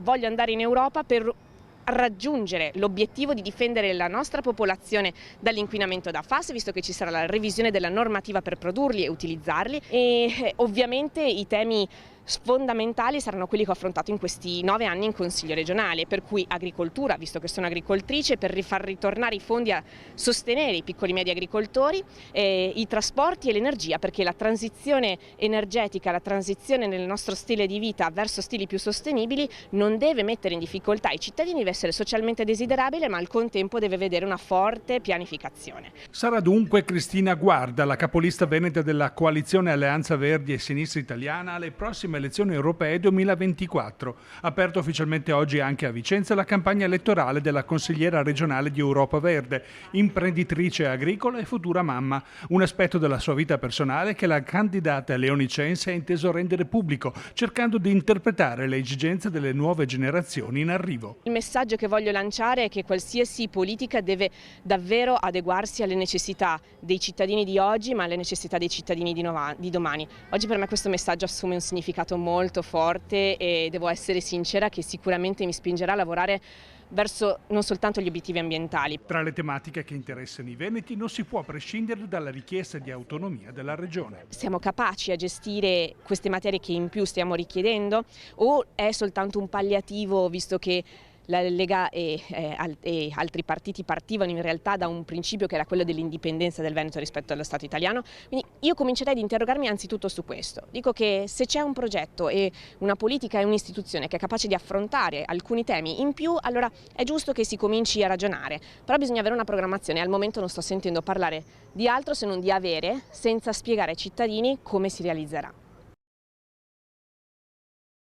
voglio andare in Europa per raggiungere l'obiettivo di difendere la nostra popolazione dall'inquinamento da FAS, visto che ci sarà la revisione della normativa per produrli e utilizzarli, e ovviamente i temi fondamentali saranno quelli che ho affrontato in questi 9 anni in Consiglio regionale, per cui agricoltura, visto che sono agricoltrice, per rifar ritornare i fondi a sostenere i piccoli e medi agricoltori, i trasporti e l'energia, perché la transizione energetica, la transizione nel nostro stile di vita verso stili più sostenibili non deve mettere in difficoltà i cittadini, deve essere socialmente desiderabile, ma al contempo deve vedere una forte pianificazione. Sarà dunque Cristina Guarda, la capolista veneta della coalizione Alleanza Verdi e Sinistra Italiana, alle prossime elezioni europee 2024. Aperta ufficialmente oggi anche a Vicenza la campagna elettorale della consigliera regionale di Europa Verde, imprenditrice agricola e futura mamma, un aspetto della sua vita personale che la candidata leonicense ha inteso rendere pubblico, cercando di interpretare le esigenze delle nuove generazioni in arrivo. Il messaggio che voglio lanciare è che qualsiasi politica deve davvero adeguarsi alle necessità dei cittadini di oggi, ma alle necessità dei cittadini di domani. Oggi per me questo messaggio assume un significato molto forte e devo essere sincera che sicuramente mi spingerà a lavorare verso non soltanto gli obiettivi ambientali. Tra le tematiche che interessano i veneti non si può prescindere dalla richiesta di autonomia della regione. Siamo capaci a gestire queste materie che in più stiamo richiedendo o è soltanto un palliativo, visto che la Lega e altri partiti partivano in realtà da un principio che era quello dell'indipendenza del Veneto rispetto allo Stato italiano? Quindi io comincerei ad interrogarmi anzitutto su questo. Dico che se c'è un progetto e una politica e un'istituzione che è capace di affrontare alcuni temi in più, allora è giusto che si cominci a ragionare, però bisogna avere una programmazione. Al momento non sto sentendo parlare di altro se non di avere, senza spiegare ai cittadini come si realizzerà.